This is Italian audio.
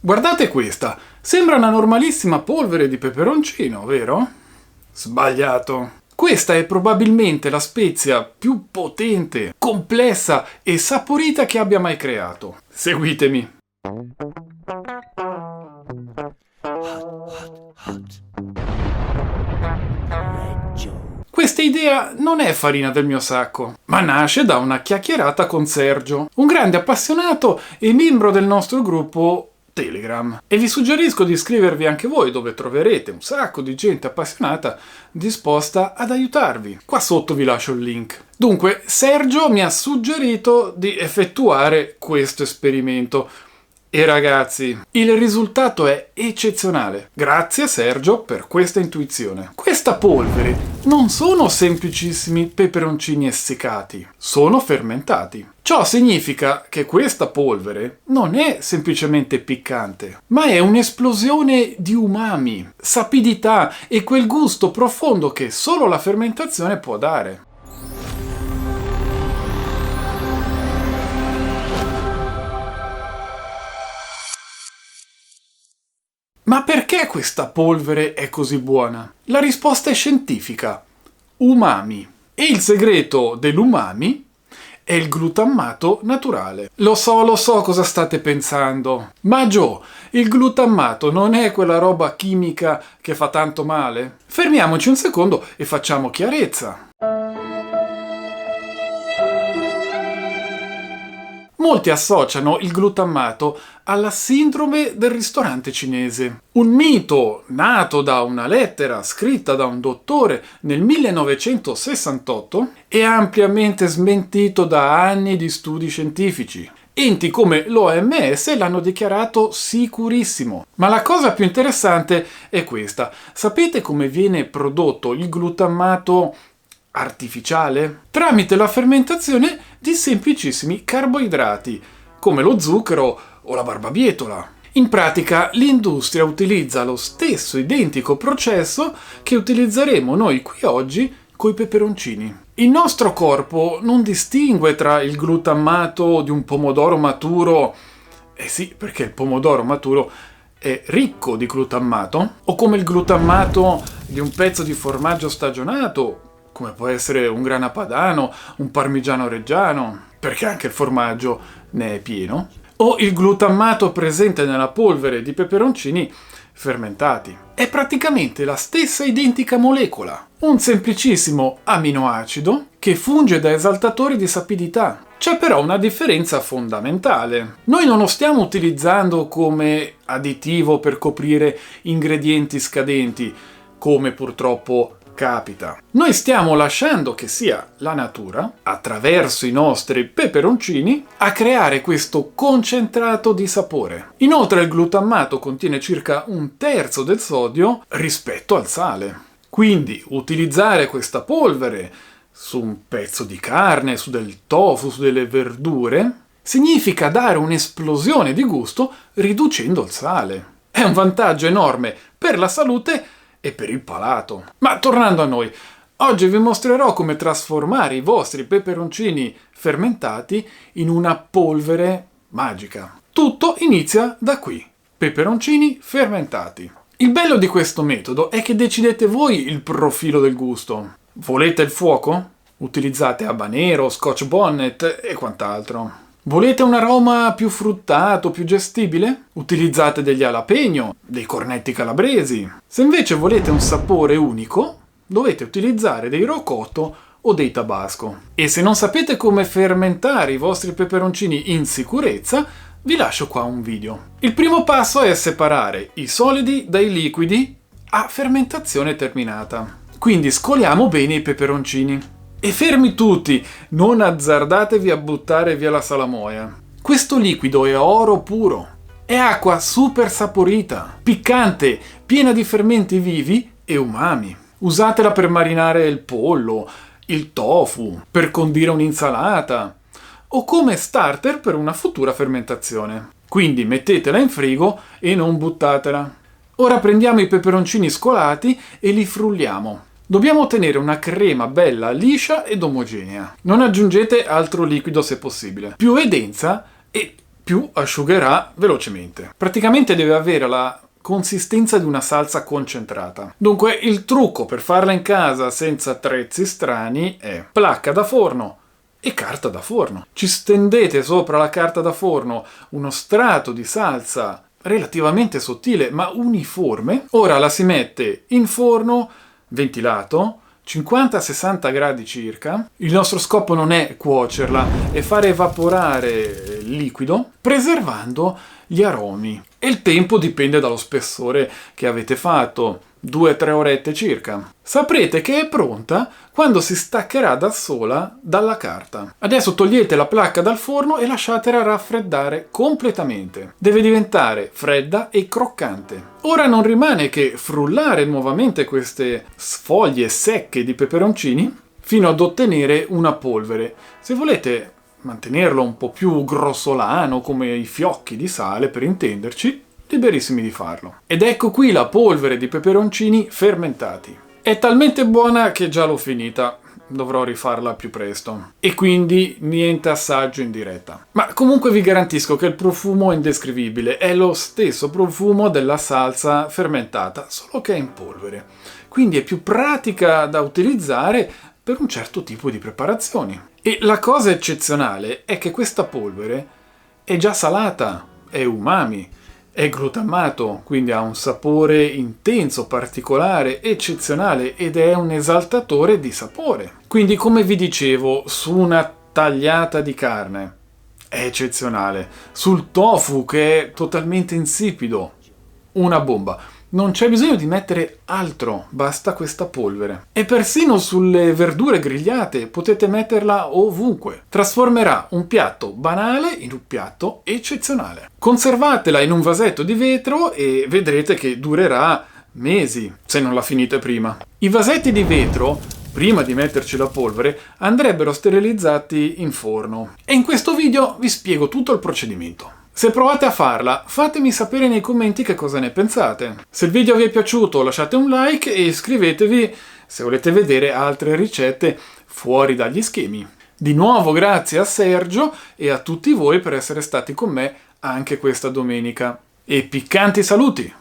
Guardate questa, sembra una normalissima polvere di peperoncino, vero? Sbagliato. Questa è probabilmente la spezia più potente, complessa e saporita che abbia mai creato. Seguitemi. Questa idea non è farina del mio sacco, ma nasce da una chiacchierata con Sergio, un grande appassionato e membro del nostro gruppo Telegram. E vi suggerisco di iscrivervi anche voi, dove troverete un sacco di gente appassionata disposta ad aiutarvi. Qua sotto vi lascio il link. Dunque, Sergio mi ha suggerito di effettuare questo esperimento. E ragazzi, il risultato è eccezionale. Grazie Sergio per questa intuizione. Questa polvere non sono semplicissimi peperoncini essiccati, sono fermentati. Ciò significa che questa polvere non è semplicemente piccante, ma è un'esplosione di umami, sapidità e quel gusto profondo che solo la fermentazione può dare. Ma perché questa polvere è così buona? La risposta è scientifica. Umami. E il segreto dell'umami è il glutammato naturale. Lo so cosa state pensando. Ma Gio, il glutammato non è quella roba chimica che fa tanto male? Fermiamoci un secondo e facciamo chiarezza. Molti associano il glutammato alla sindrome del ristorante cinese, un mito nato da una lettera scritta da un dottore nel 1968 e ampiamente smentito da anni di studi scientifici. Enti come l'OMS l'hanno dichiarato sicurissimo. Ma la cosa più interessante è questa. Sapete come viene prodotto il glutammato artificiale? Tramite la fermentazione di semplicissimi carboidrati, come lo zucchero o la barbabietola. In pratica, l'industria utilizza lo stesso identico processo che utilizzeremo noi qui oggi coi peperoncini. Il nostro corpo non distingue tra il glutammato di un pomodoro maturo, sì, perché il pomodoro maturo è ricco di glutammato, o come il glutammato di un pezzo di formaggio stagionato, come può essere un grana padano, un parmigiano reggiano, perché anche il formaggio ne è pieno, o il glutammato presente nella polvere di peperoncini fermentati. È praticamente la stessa identica molecola, un semplicissimo aminoacido che funge da esaltatore di sapidità. C'è però una differenza fondamentale. Noi non lo stiamo utilizzando come additivo per coprire ingredienti scadenti, come purtroppo capita. Noi stiamo lasciando che sia la natura, attraverso i nostri peperoncini, a creare questo concentrato di sapore. Inoltre il glutammato contiene circa 1/3 del sodio rispetto al sale. Quindi utilizzare questa polvere su un pezzo di carne, su del tofu, su delle verdure, significa dare un'esplosione di gusto riducendo il sale. È un vantaggio enorme per la salute e per il palato. Ma tornando a noi, oggi vi mostrerò come trasformare i vostri peperoncini fermentati in una polvere magica. Tutto inizia da qui: peperoncini fermentati. Il bello di questo metodo è che decidete voi il profilo del gusto. Volete il fuoco? Utilizzate habanero, scotch bonnet e quant'altro. Volete un aroma più fruttato, più gestibile? Utilizzate degli jalapeno, dei cornetti calabresi. Se invece volete un sapore unico, dovete utilizzare dei rocoto o dei tabasco. E se non sapete come fermentare i vostri peperoncini in sicurezza, vi lascio qua un video. Il primo passo è separare i solidi dai liquidi a fermentazione terminata. Quindi scoliamo bene i peperoncini. E fermi tutti, non azzardatevi a buttare via la salamoia. Questo liquido è oro puro. È acqua super saporita, piccante, piena di fermenti vivi e umami. Usatela per marinare il pollo, il tofu, per condire un'insalata o come starter per una futura fermentazione. Quindi mettetela in frigo e non buttatela. Ora prendiamo i peperoncini scolati e li frulliamo. Dobbiamo ottenere una crema bella, liscia ed omogenea. Non aggiungete altro liquido se possibile. Più è densa e più asciugherà velocemente. Praticamente deve avere la consistenza di una salsa concentrata. Dunque il trucco per farla in casa senza attrezzi strani è placca da forno e carta da forno. Ci stendete sopra la carta da forno uno strato di salsa relativamente sottile ma uniforme. Ora la si mette in forno ventilato 50-60 gradi circa. Il nostro scopo non è cuocerla, è fare evaporare il liquido, preservando gli aromi. E il tempo dipende dallo spessore che avete fatto, 2-3 orette circa. Saprete che è pronta quando si staccherà da sola dalla carta. Adesso togliete la placca dal forno e lasciatela raffreddare completamente. Deve diventare fredda e croccante. Ora non rimane che frullare nuovamente queste sfoglie secche di peperoncini fino ad ottenere una polvere. Se volete mantenerlo un po' più grossolano, come i fiocchi di sale per intenderci, liberissimi di farlo. Ed ecco qui la polvere di peperoncini fermentati. È talmente buona che già l'ho finita, dovrò rifarla più presto. E quindi niente assaggio in diretta. Ma comunque vi garantisco che il profumo è indescrivibile, è lo stesso profumo della salsa fermentata, solo che è in polvere. Quindi è più pratica da utilizzare per un certo tipo di preparazioni. E la cosa eccezionale è che questa polvere è già salata, è umami, è glutammato, quindi ha un sapore intenso, particolare, eccezionale ed è un esaltatore di sapore. Quindi, come vi dicevo, su una tagliata di carne è eccezionale, sul tofu che è totalmente insipido, una bomba. Non c'è bisogno di mettere altro, basta questa polvere. E persino sulle verdure grigliate potete metterla ovunque. Trasformerà un piatto banale in un piatto eccezionale. Conservatela in un vasetto di vetro e vedrete che durerà mesi, se non la finite prima. I vasetti di vetro, prima di metterci la polvere, andrebbero sterilizzati in forno. E in questo video vi spiego tutto il procedimento. Se provate a farla, fatemi sapere nei commenti che cosa ne pensate. Se il video vi è piaciuto lasciate un like e iscrivetevi se volete vedere altre ricette fuori dagli schemi. Di nuovo grazie a Sergio e a tutti voi per essere stati con me anche questa domenica. E piccanti saluti!